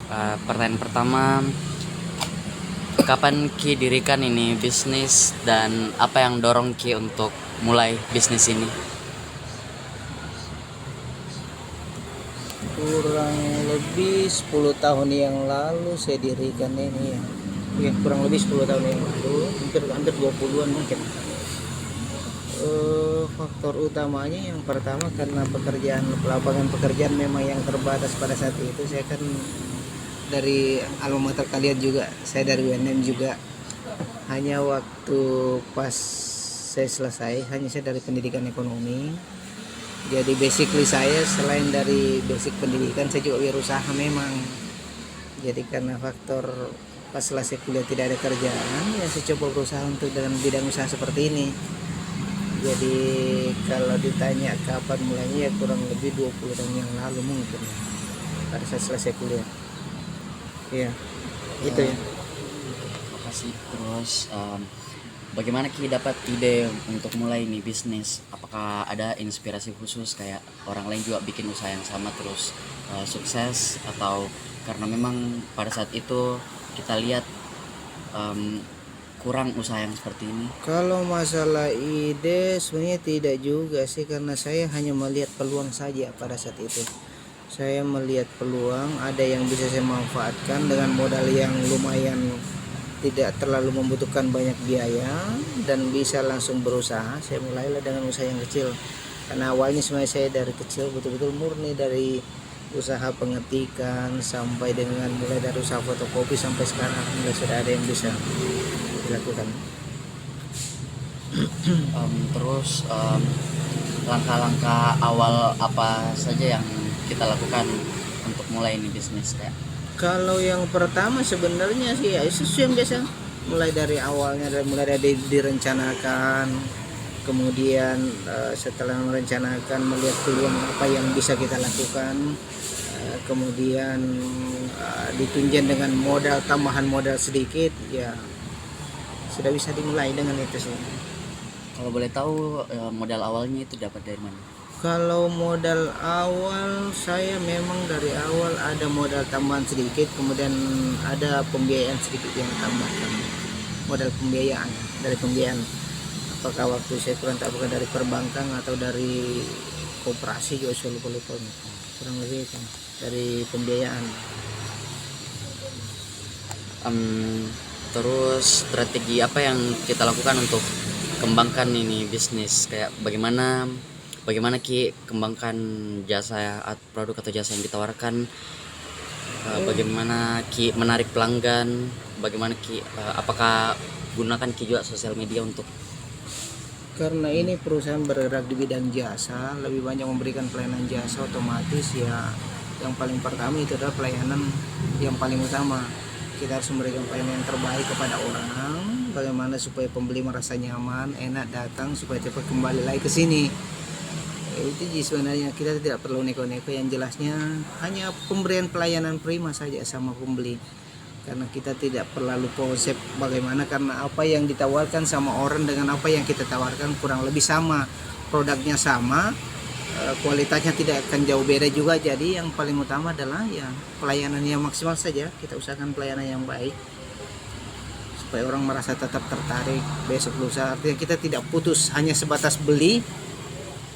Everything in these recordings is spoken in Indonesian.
Pertanyaan pertama, kapan Ki dirikan ini bisnis dan apa yang dorong Ki untuk mulai bisnis ini? Kurang lebih 10 tahun yang lalu saya dirikan ini ya. Ya, kurang lebih 10 tahun yang lalu, hampir 20-an mungkin. Faktor utamanya yang pertama karena lapangan pekerjaan memang yang terbatas pada saat itu. Saya kan dari alma mater kalian juga, saya dari UNM juga. Hanya waktu pas saya selesai, hanya saya dari pendidikan ekonomi. Jadi basically saya selain dari basic pendidikan, saya juga berusaha memang. Jadi karena faktor pas selesai kuliah tidak ada kerjaan, ya saya coba berusaha untuk dengan bidang usaha seperti ini. Jadi kalau ditanya kapan mulainya, ya kurang lebih 20 tahun yang lalu mungkin, pada saat selesai kuliah. Iya, itu ya. Makasih. Terus bagaimana Ki dapat ide untuk mulai nih bisnis? Apakah ada inspirasi khusus kayak orang lain juga bikin usaha yang sama terus sukses, atau karena memang pada saat itu kita lihat kurang usaha yang seperti ini? Kalau masalah ide sebenarnya tidak juga sih, karena saya hanya melihat peluang saja pada saat itu. Saya melihat peluang, ada yang bisa saya manfaatkan dengan modal yang lumayan, tidak terlalu membutuhkan banyak biaya dan bisa langsung berusaha. Saya mulailah dengan usaha yang kecil. Karena awalnya sebenarnya saya dari kecil betul-betul murni dari usaha pengetikan sampai dengan mulai dari usaha fotokopi sampai sekarang sudah ada yang bisa dilakukan. Terus langkah-langkah awal apa saja yang kita lakukan untuk mulai ini bisnis kayak? Kalau yang pertama sebenarnya sih ya sesuai yang biasa, mulai dari awalnya, mulai dari direncanakan, kemudian setelah merencanakan melihat peluang apa yang bisa kita lakukan, kemudian ditunjang dengan tambahan modal sedikit, ya sudah bisa dimulai dengan itu sih. Kalau boleh tahu modal awalnya itu dapat dari mana? Kalau modal awal saya memang dari awal ada modal tambahan sedikit, kemudian ada pembiayaan sedikit yang tambahkan. Modal pembiayaan, dari pembiayaan. Apakah waktu saya kurang tahu, bukan dari perbankan atau dari koperasi juga saya lupa. Kurang lebih kan dari pembiayaan. Terus strategi apa yang kita lakukan untuk kembangkan ini bisnis, kayak bagaimana Ki kembangkan jasa produk atau jasa yang ditawarkan, bagaimana Ki menarik pelanggan, bagaimana Ki apakah gunakan Ki juga sosial media untuk? Karena ini perusahaan bergerak di bidang jasa, lebih banyak memberikan pelayanan jasa, otomatis ya yang paling pertama itu adalah pelayanan yang paling utama. Kita harus memberikan pelayanan yang terbaik kepada orang, bagaimana supaya pembeli merasa nyaman, enak datang, supaya cepat kembali lagi ke sini. Itu sebenarnya kita tidak perlu neko-neko, yang jelasnya hanya pemberian pelayanan prima saja sama pembeli. Karena kita tidak perlu konsep bagaimana, karena apa yang ditawarkan sama orang dengan apa yang kita tawarkan kurang lebih sama, produknya sama, kualitasnya tidak akan jauh beda juga. Jadi yang paling utama adalah ya pelayanan yang maksimal saja, kita usahakan pelayanan yang baik supaya orang merasa tetap tertarik besok lusa. Artinya kita tidak putus hanya sebatas beli,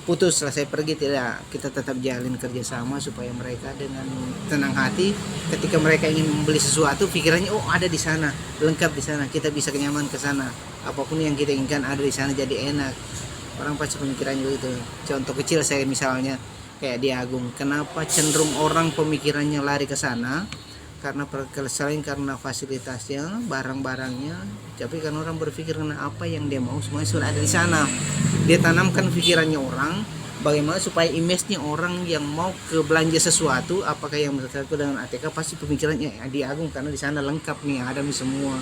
putus selesai pergi, tidak, kita tetap jalin kerjasama supaya mereka dengan tenang hati ketika mereka ingin membeli sesuatu, pikirannya oh ada di sana, lengkap di sana, kita bisa kenyaman ke sana, apapun yang kita inginkan ada di sana, jadi enak. Orang pasti pemikirannya itu. Contoh kecil saya misalnya kayak di Agung, kenapa cenderung orang pemikirannya lari ke sana? Karena selain karena fasilitasnya, barang-barangnya, tapi kan orang berpikir karena apa yang dia mau semuanya sudah ada di sana. Dia tanamkan pikirannya orang, bagaimana supaya image-nya orang yang mau ke belanja sesuatu, apakah yang bersatu dengan ATK, pasti pemikirannya di Agung karena di sana lengkap nih, ada nih semua.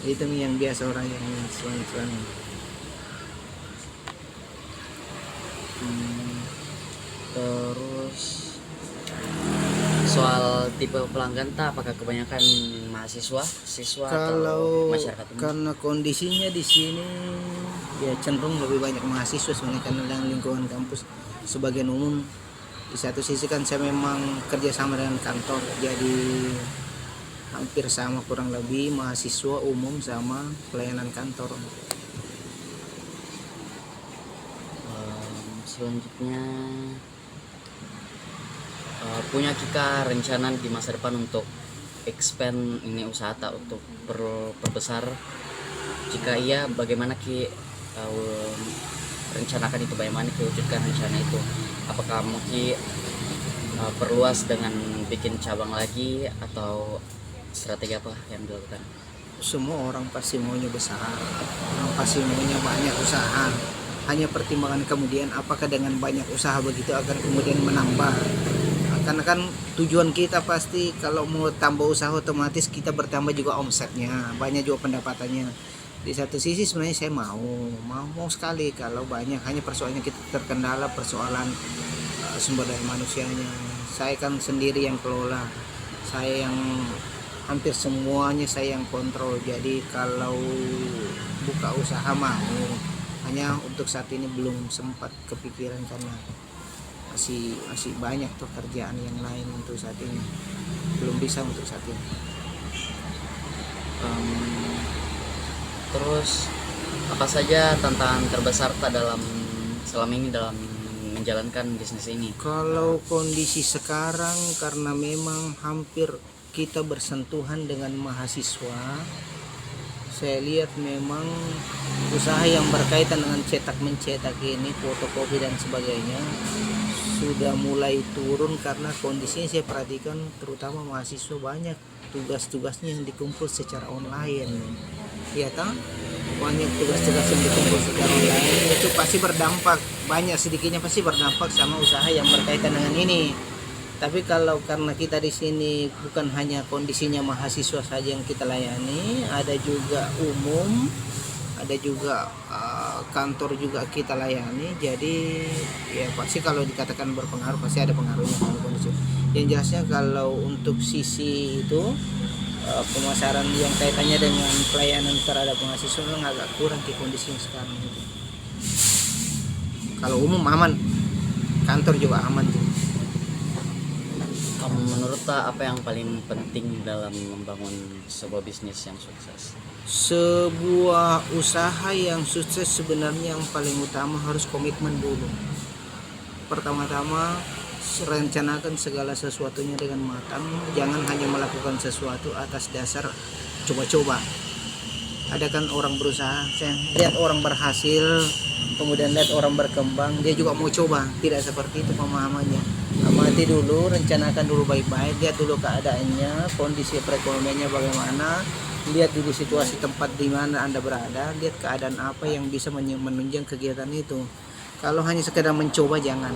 Itu nih yang biasa orang yang selain. Terus soal tipe pelanggan apakah kebanyakan siswa atau Kalau masyarakat umum? karena kondisinya di sini ya cenderung lebih banyak mahasiswa sebenarnya, karena dalam lingkungan kampus sebagian umum Di satu sisi kan saya memang kerjasama dengan kantor, jadi hampir sama kurang lebih mahasiswa umum sama pelayanan kantor. Selanjutnya punya Kika rencana di masa depan untuk expand ini usaha tak untuk perbesar? Jika iya, bagaimana Ki rencanakan itu, bagaimana Ki wujudkan rencana itu? Apakah mungkin perluas dengan bikin cabang lagi, atau strategi apa yang dilakukan? Semua orang pasti maunya besar, orang pasti maunya banyak usaha. Hanya pertimbangan kemudian apakah dengan banyak usaha begitu akan kemudian menambah. Karena kan tujuan kita pasti kalau mau tambah usaha otomatis kita bertambah juga omsetnya, banyak juga pendapatannya. Di satu sisi sebenarnya saya mau sekali kalau banyak, hanya persoalannya kita terkendala persoalan sumber daya manusianya. Saya kan sendiri yang kelola, saya yang hampir semuanya saya yang kontrol. Jadi kalau buka usaha mau, hanya untuk saat ini belum sempat kepikiran karena masih banyak pekerjaan yang lain untuk saat ini, belum bisa untuk saat ini. Terus apa saja tantangan terbesar tak dalam selama ini dalam menjalankan bisnis ini? Kalau kondisi sekarang karena memang hampir kita bersentuhan dengan mahasiswa, saya lihat memang usaha yang berkaitan dengan cetak mencetak ini, fotokopi dan sebagainya sudah mulai turun karena kondisinya saya perhatikan terutama mahasiswa banyak tugas-tugasnya yang dikumpul secara online. Ya toh, banyak tugas-tugas yang dikumpul secara online, itu pasti berdampak, banyak sedikitnya pasti berdampak sama usaha yang berkaitan dengan ini. Tapi kalau karena kita di sini bukan hanya kondisinya mahasiswa saja yang kita layani, ada juga umum, ada juga kantor juga kita layani. Jadi ya pasti kalau dikatakan berpengaruh pasti ada pengaruhnya kalau kondisi. Yang jelasnya kalau untuk sisi itu pemasaran yang kaitannya dengan pelayanan terhadap mahasiswa memang agak kurang di kondisi yang sekarang itu. Kalau umum aman, kantor juga aman tuh. Menurut tak apa yang paling penting dalam membangun sebuah bisnis yang sukses? Sebuah usaha yang sukses sebenarnya yang paling utama harus komitmen dulu. Pertama-tama rencanakan segala sesuatunya dengan matang, jangan hanya melakukan sesuatu atas dasar coba-coba. Ada kan orang berusaha, saya lihat orang berhasil, kemudian lihat orang berkembang, dia juga mau coba. Tidak seperti itu pemahamannya. Amati dulu, rencanakan dulu baik-baik, lihat dulu keadaannya, kondisi perekonomiannya bagaimana, lihat dulu situasi tempat di mana Anda berada, lihat keadaan apa yang bisa menunjang kegiatan itu. Kalau hanya sekedar mencoba jangan,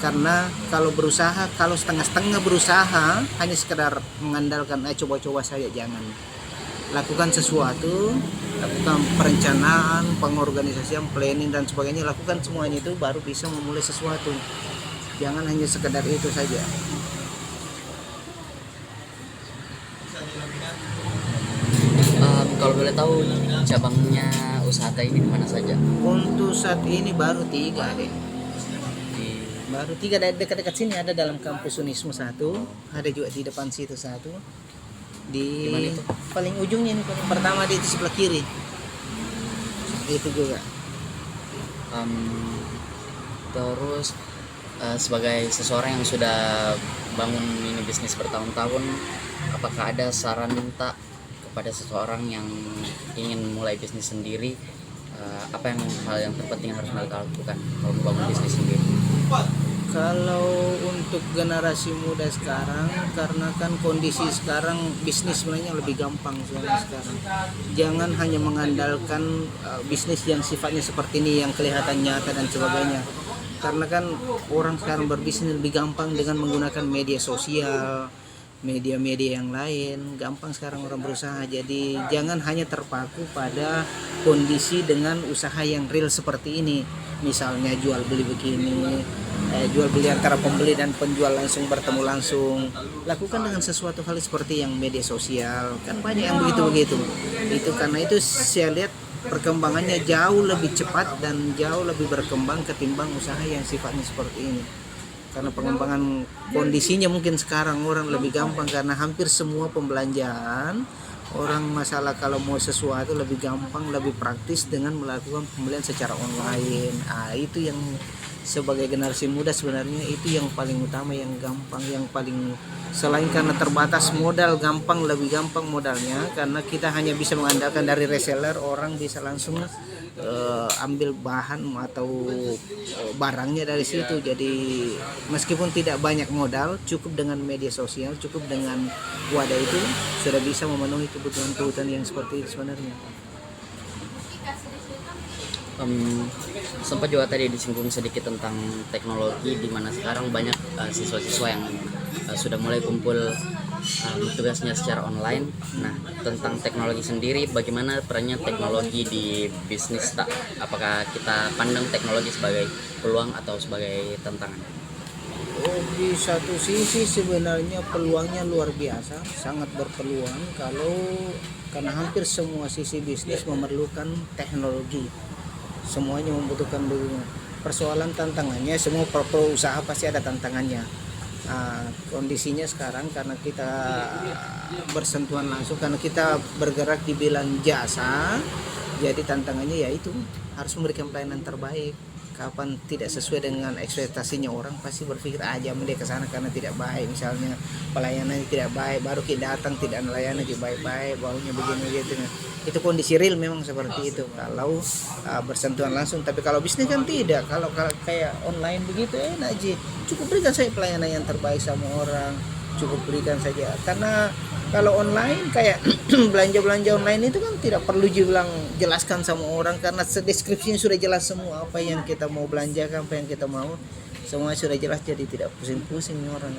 karena kalau berusaha, kalau setengah-setengah berusaha hanya sekedar mengandalkan coba-coba saja, jangan. Lakukan sesuatu, lakukan perencanaan, pengorganisasian, planning dan sebagainya, lakukan semuanya itu baru bisa memulai sesuatu. Jangan hanya sekedar itu saja. Kalau boleh tahu cabangnya usaha ini di mana saja? Untuk saat ini baru 3 deh. Di Baru 3 dekat-dekat sini, ada dalam kampus Unisma 1, ada juga di depan situ 1. Di mana itu? paling ujungnya ini, paling pertama di sebelah kiri. Itu juga. Terus sebagai seseorang yang sudah bangun ini bisnis bertahun-tahun, apakah ada saran tak kepada seseorang yang ingin mulai bisnis sendiri, apa yang hal yang terpenting harus mereka lakukan kalau membangun bisnis sendiri? Kalau untuk generasi muda sekarang, karena kan kondisi sekarang bisnis sebenarnya lebih gampang sekarang. Jangan hanya mengandalkan bisnis yang sifatnya seperti ini yang kelihatan nyata dan sebagainya. Karena kan orang sekarang berbisnis lebih gampang dengan menggunakan media sosial, media-media yang lain, gampang sekarang orang berusaha. Jadi jangan hanya terpaku pada kondisi dengan usaha yang real seperti ini, misalnya jual beli begini, jual beli antara pembeli dan penjual langsung bertemu langsung. Lakukan dengan sesuatu hal seperti yang media sosial, kan banyak yang begitu-begitu. Itu karena itu saya lihat perkembangannya jauh lebih cepat dan jauh lebih berkembang ketimbang usaha yang sifatnya seperti ini. Karena pengembangan kondisinya mungkin sekarang orang lebih gampang karena hampir semua pembelanjaan orang masalah kalau mau sesuatu lebih gampang, lebih praktis dengan melakukan pembelian secara online. Itu yang sebagai generasi muda sebenarnya itu yang paling utama, yang gampang, yang paling selain karena terbatas modal, lebih gampang modalnya karena kita hanya bisa mengandalkan dari reseller, orang bisa langsung ambil bahan atau barangnya dari situ. Jadi meskipun tidak banyak modal, cukup dengan media sosial, cukup dengan wadah itu sudah bisa memenuhi kebutuhan-kebutuhan yang seperti itu sebenarnya. Sempat juga tadi disinggung sedikit tentang teknologi, di mana sekarang banyak siswa-siswa yang sudah mulai kumpul tugasnya secara online. Nah, tentang teknologi sendiri, bagaimana perannya teknologi di bisnis tak? Apakah kita pandang teknologi sebagai peluang atau sebagai tantangan? Di satu sisi sebenarnya peluangnya luar biasa, sangat berpeluang karena hampir semua sisi bisnis memerlukan teknologi. Semuanya membutuhkan dukungan. Persoalan tantangannya, semua usaha pasti ada tantangannya. Kondisinya sekarang karena kita bersentuhan langsung, karena kita bergerak di bidang jasa, jadi tantangannya yaitu harus memberikan pelayanan terbaik. Kapan tidak sesuai dengan ekspektasinya orang pasti berpikir jam dia ke sana karena tidak baik, misalnya pelayanannya tidak baik, baru kita datang tidak melayani baik-baik, baunya begini gitu. Itu kondisi real memang seperti itu kalau bersentuhan langsung. Tapi kalau bisnis kan tidak, kalau kayak online begitu enak aja, cukup berikan saya pelayanan yang terbaik sama orang, cukup berikan saja. Karena kalau online kayak belanja online itu kan tidak perlu jelaskan sama orang karena deskripsinya sudah jelas semua, apa yang kita mau belanjakan, apa yang kita mau, semua sudah jelas, jadi tidak pusing-pusing orang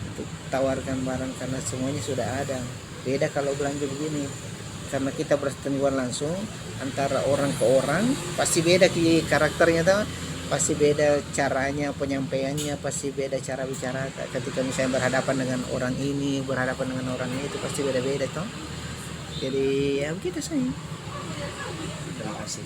untuk tawarkan barang karena semuanya sudah ada. Beda kalau belanja begini, karena kita bersentuhan langsung antara orang ke orang, pasti beda karakternya tuh, pasti beda caranya, penyampaiannya pasti beda, cara bicara ketika misalnya berhadapan dengan orang ini, berhadapan dengan orang ini, itu pasti beda-beda toh. Jadi ya begitu saja. Terima kasih.